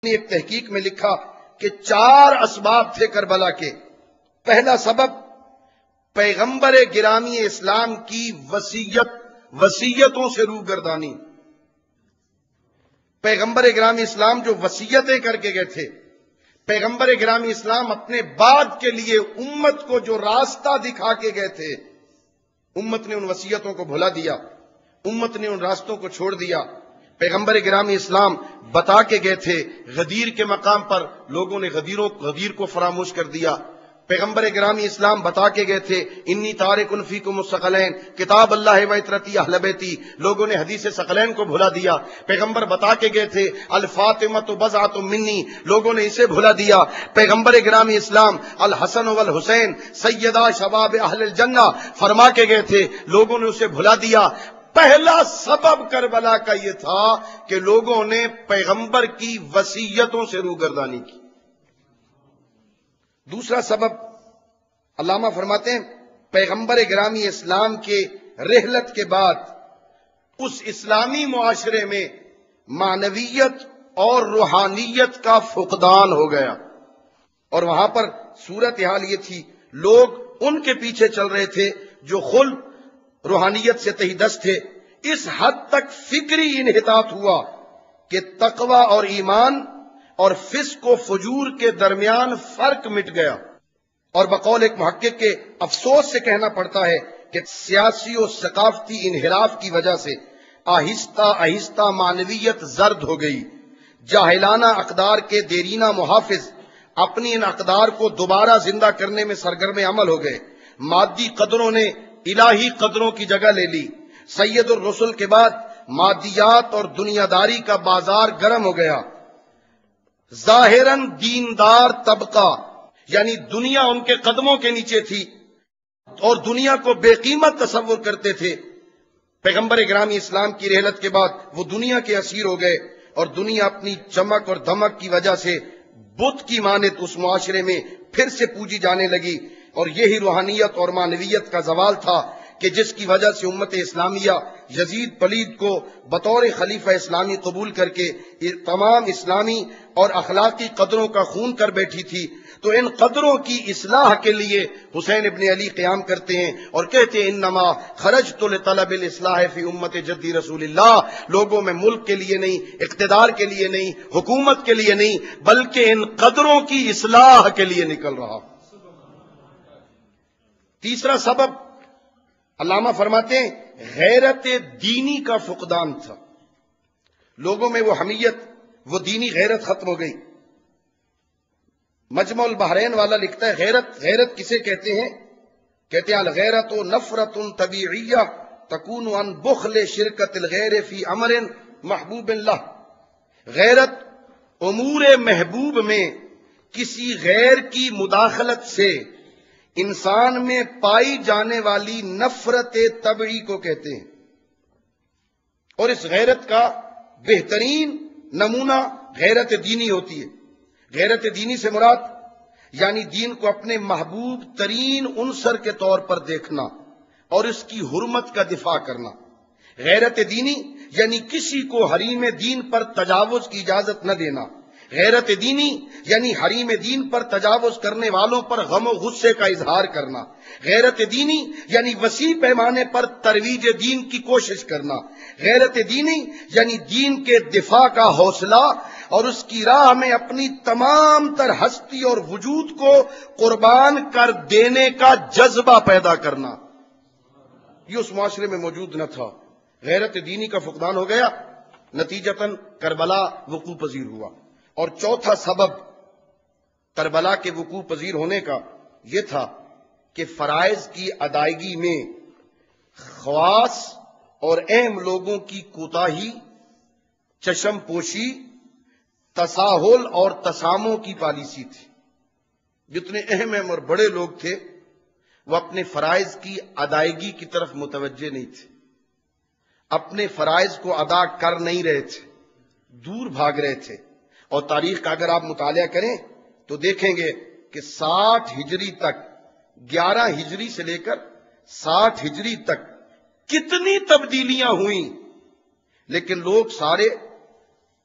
ایک تحقیق میں لکھا کہ 4 اسباب تھے کربلا کے۔ پہلا سبب پیغمبر گرامی اسلام کی وصیتوں سے روگردانی۔ پیغمبر گرامی اسلام جو وصیتیں کر کے گئے تھے، پیغمبر گرامی اسلام اپنے بعد کے لیے امت کو جو راستہ دکھا کے گئے تھے، امت نے ان وصیتوں کو بھلا دیا، امت نے ان راستوں کو چھوڑ دیا۔ پیغمبر گرامی اسلام بتا کے گئے تھے، غدیر کے مقام پر لوگوں نے غدیر کو فراموش کر دیا۔ پیغمبر گرامی اسلام بتا کے گئے تھے، انی تارکن فیکم الثقلین کتاب اللہ و عترتی اہل بیتی، لوگوں نے حدیث ثقلین کو بھلا دیا۔ پیغمبر بتا کے گئے تھے، الفاطمۃ بضعۃ منی، لوگوں نے اسے بھلا دیا۔ پیغمبر گرامی اسلام الحسن والحسین سیدہ شباب اہل الجنہ فرما کے گئے تھے، لوگوں نے اسے بھلا دیا۔ پہلا سبب کربلا کا یہ تھا کہ لوگوں نے پیغمبر کی وصیتوں سے روگردانی کی۔ دوسرا سبب علامہ فرماتے ہیں، پیغمبر گرامی اسلام کے رحلت کے بعد اس اسلامی معاشرے میں معنویت اور روحانیت کا فقدان ہو گیا، اور وہاں پر صورتحال یہ تھی، لوگ ان کے پیچھے چل رہے تھے جو خلق روحانیت سے تہی دست تھے۔ اس حد تک فکری انحطاط ہوا کہ تقوی اور ایمان اور فسق و فجور کے درمیان فرق مٹ گیا، اور بقول ایک محقق کے افسوس سے کہنا پڑتا ہے کہ سیاسی و ثقافتی انحراف کی وجہ سے آہستہ آہستہ معنویت زرد ہو گئی۔ جاہلانہ اقدار کے دیرینہ محافظ اپنی ان اقدار کو دوبارہ زندہ کرنے میں سرگرم عمل ہو گئے۔ مادی قدروں نے الہی قدروں کی جگہ لے لی۔ سید الرسل کے بعد مادیات اور دنیا داری کا بازار گرم ہو گیا۔ ظاہراً دیندار طبقہ، یعنی دنیا ان کے قدموں کے نیچے تھی اور دنیا کو بے قیمت تصور کرتے تھے۔ پیغمبر گرامی اسلام کی رحلت کے بعد وہ دنیا کے اسیر ہو گئے، اور دنیا اپنی چمک اور دھمک کی وجہ سے بت کی مانند اس معاشرے میں پھر سے پوجی جانے لگی، اور یہی روحانیت اور معنویت کا زوال تھا کہ جس کی وجہ سے امت اسلامیہ یزید پلید کو بطور خلیفہ اسلامی قبول کر کے تمام اسلامی اور اخلاقی قدروں کا خون کر بیٹھی تھی۔ تو ان قدروں کی اصلاح کے لیے حسین ابن علی قیام کرتے ہیں اور کہتے ہیں، انما خرجت لطلب الاصلاح فی امت جدی رسول اللہ، لوگوں میں ملک کے لیے نہیں، اقتدار کے لیے نہیں، حکومت کے لیے نہیں، بلکہ ان قدروں کی اصلاح کے لیے نکل رہا۔ تیسرا سبب علامہ فرماتے ہیں، غیرت دینی کا فقدان تھا۔ لوگوں میں وہ حمیت، وہ دینی غیرت ختم ہو گئی۔ مجمع البحرین والا لکھتا ہے، غیرت کسے کہتے ہیں؟ کہتے ہیں الغیرت نفرت طبیعیہ تکون عن بخل شرکت الغیر فی امر محبوب اللہ۔ غیرت امور محبوب میں کسی غیر کی مداخلت سے انسان میں پائی جانے والی نفرت طبعی کو کہتے ہیں، اور اس غیرت کا بہترین نمونہ غیرت دینی ہوتی ہے۔ غیرت دینی سے مراد یعنی دین کو اپنے محبوب ترین عنصر کے طور پر دیکھنا اور اس کی حرمت کا دفاع کرنا۔ غیرت دینی یعنی کسی کو حریم دین پر تجاوز کی اجازت نہ دینا۔ غیرت دینی یعنی حریم دین پر تجاوز کرنے والوں پر غم و غصے کا اظہار کرنا۔ غیرت دینی یعنی وسیع پیمانے پر ترویج دین کی کوشش کرنا۔ غیرت دینی یعنی دین کے دفاع کا حوصلہ اور اس کی راہ میں اپنی تمام تر ہستی اور وجود کو قربان کر دینے کا جذبہ پیدا کرنا۔ یہ اس معاشرے میں موجود نہ تھا۔ غیرت دینی کا فقدان ہو گیا، نتیجتاً کربلا وقوع پذیر ہوا۔ اور چوتھا سبب کربلا کے وقوع پذیر ہونے کا یہ تھا کہ فرائض کی ادائیگی میں خواص اور اہم لوگوں کی کوتاہی، چشم پوشی، تساہل اور تسامح کی پالیسی تھی۔ جتنے اہم اور بڑے لوگ تھے وہ اپنے فرائض کی ادائیگی کی طرف متوجہ نہیں تھے، اپنے فرائض کو ادا کر نہیں رہے تھے، دور بھاگ رہے تھے۔ اور تاریخ کا اگر آپ مطالعہ کریں تو دیکھیں گے کہ 60 ہجری تک، 11 ہجری سے لے کر 60 ہجری تک کتنی تبدیلیاں ہوئیں، لیکن لوگ سارے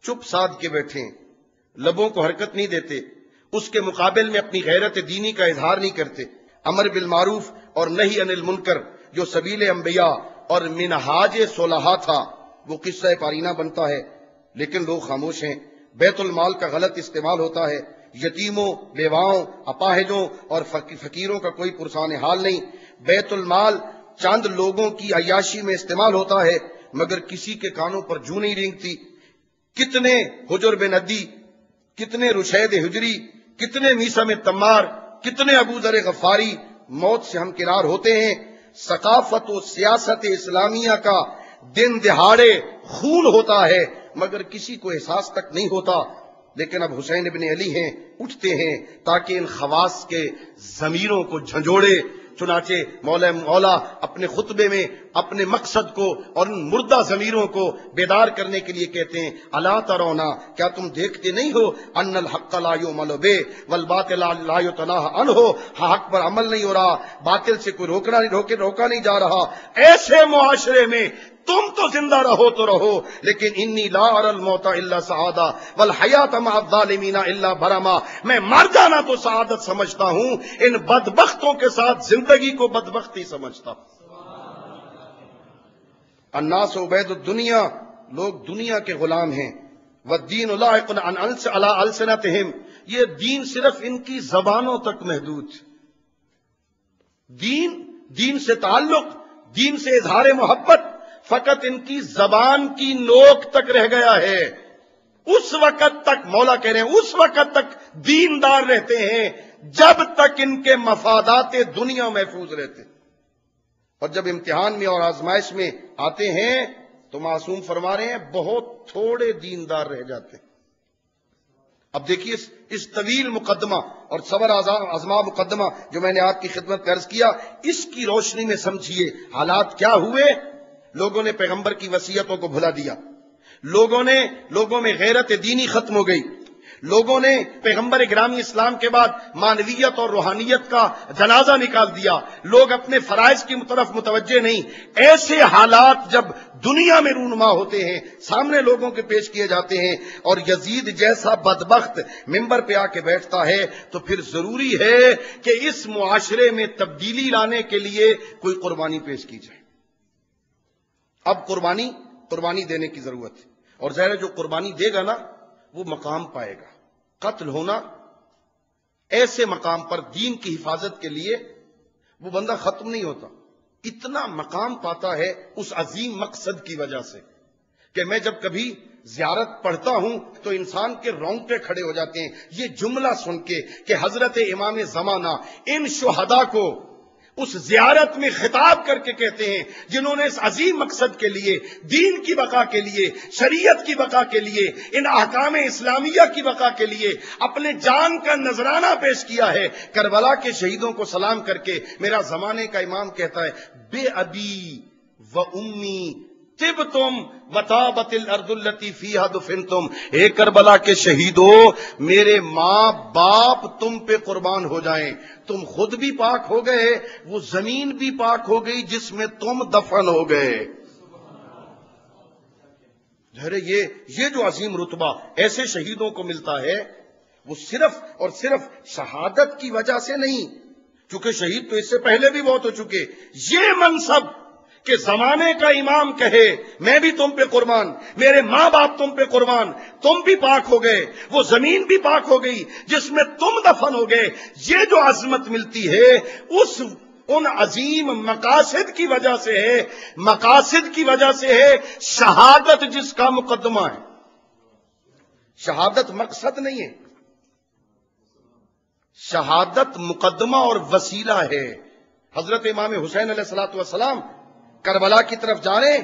چپ سادھ کے بیٹھے ہیں۔ لبوں کو حرکت نہیں دیتے، اس کے مقابل میں اپنی غیرت دینی کا اظہار نہیں کرتے، امر بالمعروف اور نہی عن المنکر جو سبیل انبیاء اور منہاج صلحاء تھا وہ قصہ پارینہ بنتا ہے، لیکن لوگ خاموش ہیں۔ بیت المال کا غلط استعمال ہوتا ہے، یتیموں، بیواؤں، اپاہجوں اور فقیروں کا کوئی پرسان حال نہیں۔ بیت المال چند لوگوں کی عیاشی میں استعمال ہوتا ہے، مگر کسی کے کانوں پر جوں نہیں رینگتی۔ کتنے حجر بن عدی، کتنے رشید حجری، کتنے میثم تمار، کتنے ابو ذر غفاری موت سے ہمکنار ہوتے ہیں۔ ثقافت و سیاست اسلامیہ کا دن دہاڑے خون ہوتا ہے، مگر کسی کو احساس تک نہیں ہوتا۔ لیکن اب حسین ابن علی ہیں، اٹھتے ہیں تاکہ ان خواص کے ضمیروں کو جھنجھوڑے۔ چنانچہ مولا اپنے خطبے میں اپنے مقصد کو اور ان مردہ ضمیروں کو بیدار کرنے کے لیے کہتے ہیں، الا ترونا، کیا تم دیکھتے نہیں ہو، ان الحق لا یعمل بہ والباطل لا یتناہی عنہ، حق پر عمل نہیں ہو رہا، باطل سے کوئی روکا نہیں جا رہا۔ ایسے معاشرے میں تم تو زندہ رہو تو رہو، لیکن انی لا اری الموت الا سعادہ والحیات مع الظالمین الا برما، میں مر جانا تو سعادت سمجھتا ہوں، ان بدبختوں کے ساتھ زندگی کو بدبختی سمجھتا ہوں۔ الناس عبید الدنیا، لوگ دنیا کے غلام ہیں۔ والدین لاحق علی السنتہم، یہ دین صرف ان کی زبانوں تک محدود۔ دین سے تعلق، دین سے اظہار محبت فقط ان کی زبان کی نوک تک رہ گیا ہے۔ اس وقت تک مولا کہہ رہے ہیں، اس وقت تک دیندار رہتے ہیں جب تک ان کے مفادات دنیا محفوظ رہتے، اور جب امتحان میں اور آزمائش میں آتے ہیں تو معصوم فرما رہے ہیں بہت تھوڑے دیندار رہ جاتے ہیں۔ اب دیکھیے اس طویل مقدمہ اور صبر آزما مقدمہ جو میں نے آپ کی خدمت میں عرض کیا، اس کی روشنی میں سمجھیے حالات کیا ہوئے۔ لوگوں نے پیغمبر کی وصیتوں کو بھلا دیا، لوگوں میں غیرت دینی ختم ہو گئی، لوگوں نے پیغمبر گرامی اسلام کے بعد معنویت اور روحانیت کا جنازہ نکال دیا، لوگ اپنے فرائض کی طرف متوجہ نہیں۔ ایسے حالات جب دنیا میں رونما ہوتے ہیں، سامنے لوگوں کے پیش کیے جاتے ہیں، اور یزید جیسا بدبخت منبر پہ آ کے بیٹھتا ہے، تو پھر ضروری ہے کہ اس معاشرے میں تبدیلی لانے کے لیے کوئی قربانی پیش کی جائے۔ اب قربانی دینے کی ضرورت ہے، اور ظاہر ہے جو قربانی دے گا نا وہ مقام پائے گا۔ قتل ہونا ایسے مقام پر دین کی حفاظت کے لیے وہ بندہ ختم نہیں ہوتا، اتنا مقام پاتا ہے اس عظیم مقصد کی وجہ سے کہ میں جب کبھی زیارت پڑھتا ہوں تو انسان کے رونگٹے کھڑے ہو جاتے ہیں یہ جملہ سن کے کہ حضرت امام زمانہ ان شہداء کو اس زیارت میں خطاب کر کے کہتے ہیں جنہوں نے اس عظیم مقصد کے لیے، دین کی بقا کے لیے، شریعت کی بقا کے لیے، ان احکام اسلامیہ کی بقا کے لیے اپنے جان کا نذرانہ پیش کیا ہے۔ کربلا کے شہیدوں کو سلام کر کے میرا زمانے کا امام کہتا ہے، بے ابی و امی طبتم وطابت الارض التي فيها دفنتم، اے کربلا کے شہیدوں، میرے ماں باپ تم پہ قربان ہو جائیں، تم خود بھی پاک ہو گئے، وہ زمین بھی پاک ہو گئی جس میں تم دفن ہو گئے۔ یہ جو عظیم رتبہ ایسے شہیدوں کو ملتا ہے وہ صرف اور صرف شہادت کی وجہ سے نہیں، چونکہ شہید تو اس سے پہلے بھی بہت ہو چکے، یہ منصب کہ زمانے کا امام کہے میں بھی تم پہ قربان، میرے ماں باپ تم پہ قربان، تم بھی پاک ہو گئے، وہ زمین بھی پاک ہو گئی جس میں تم دفن ہو گئے، یہ جو عظمت ملتی ہے ان عظیم مقاصد کی وجہ سے ہے، مقاصد کی وجہ سے ہے شہادت جس کا مقدمہ ہے۔ شہادت مقصد نہیں ہے، شہادت مقدمہ اور وسیلہ ہے۔ حضرت امام حسین علیہ الصلوۃ والسلام کربلا کی طرف جا رہے ہیں،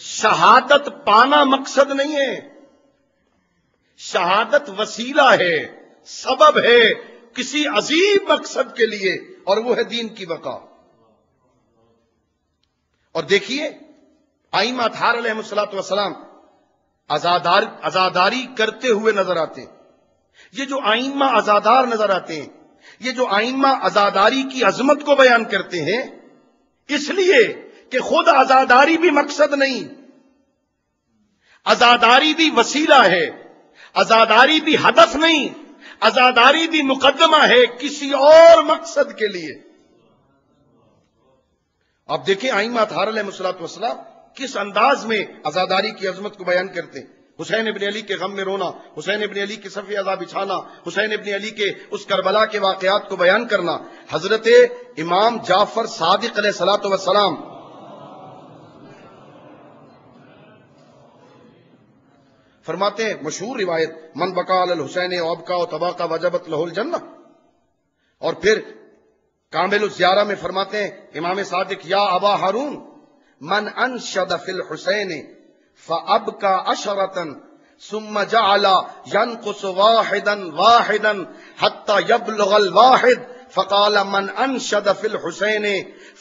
شہادت پانا مقصد نہیں ہے، شہادت وسیلہ ہے، سبب ہے کسی عظیم مقصد کے لیے، اور وہ ہے دین کی بقا۔ اور دیکھیے ائمہ اطہار علیہ الصلوۃ والسلام عزاداری کرتے ہوئے نظر آتے ہیں۔ یہ جو ائمہ عزادار نظر آتے ہیں، یہ جو ائمہ عزاداری کی عظمت کو بیان کرتے ہیں، اس لیے کہ خود عزاداری بھی مقصد نہیں، عزاداری بھی وسیلہ ہے۔ عزاداری بھی ہدف نہیں، عزاداری بھی مقدمہ ہے کسی اور مقصد کے لیے۔ آپ دیکھیں ائمہ اطہار علیہ الصلوۃ والسلام کس انداز میں عزاداری کی عظمت کو بیان کرتے ہیں۔ حسین ابن علی کے غم میں رونا، حسین ابن علی کے صف عزا بچھانا، حسین ابن علی کے اس کربلا کے واقعات کو بیان کرنا۔ حضرت امام جعفر صادق علیہ الصلوۃ والسلام فرماتے ہیں، مشہور روایت، من بقا علی الحسین و ابقا و تباقا وجبت لہ الجنہ۔ اور پھر کامل الزیارہ میں فرماتے ہیں امام صادق، یا ابا ہارون من انشد فی الحسین فابکا عشرۃ ثم جعل ينقص واحدا واحدا حتى يبلغ الواحد فقال من انشد فی الحسین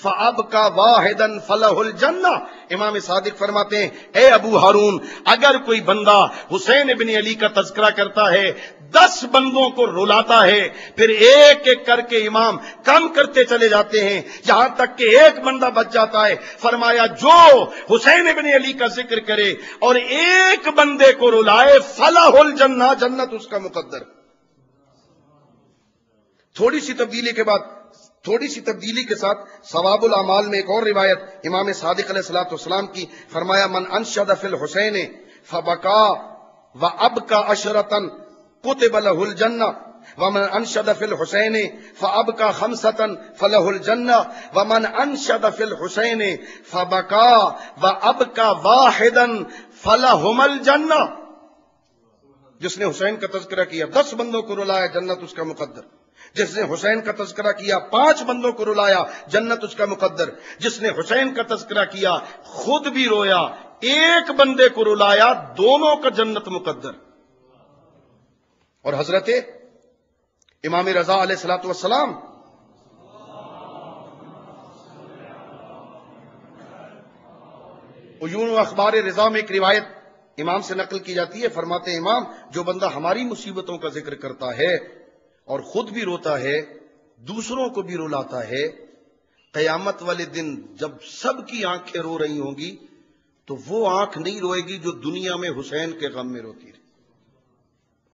فابکا واحدا فلہ الجنہ۔ امام صادق فرماتے ہیں، اے ابو ہارون، اگر کوئی بندہ حسین ابن علی کا تذکرہ کرتا ہے، 10 بندوں کو رلاتا ہے، پھر ایک ایک کر کے امام کم کرتے چلے جاتے ہیں یہاں تک کہ ایک بندہ بچ جاتا ہے۔ فرمایا جو حسین ابن علی کا ذکر کرے اور ایک بندے کو رلائے، فلہ الجنہ، جنت اس کا مقدر۔ تھوڑی سی تبدیلی کے ساتھ ثواب الاعمال میں ایک اور روایت امام صادق علیہ الصلوۃ والسلام کی، فرمایا من انشد فی الحسین فبکا وابکا عشرۃ کتب لہ الجنہ ومن انشد فی الحسین فابکا خمسۃ فلہ الجنہ ومن انشد فی الحسین فبکا وابکا واحدا فلہم الجنہ۔ جس نے حسین کا تذکرہ کیا 10 بندوں کو رلایا، جنت اس کا مقدر۔ جس نے حسین کا تذکرہ کیا 5 بندوں کو رلایا، جنت اس کا مقدر۔ جس نے حسین کا تذکرہ کیا خود بھی رویا، ایک بندے کو رلایا، دونوں کا جنت مقدر۔ اور حضرت امام رضا علیہ الصلوۃ والسلام عیون و اخبار رضا میں ایک روایت امام سے نقل کی جاتی ہے، فرماتے ہیں امام، جو بندہ ہماری مصیبتوں کا ذکر کرتا ہے اور خود بھی روتا ہے، دوسروں کو بھی رلاتا ہے، قیامت والے دن جب سب کی آنکھیں رو رہی ہوں گی تو وہ آنکھ نہیں روئے گی جو دنیا میں حسین کے غم میں روتی رہی۔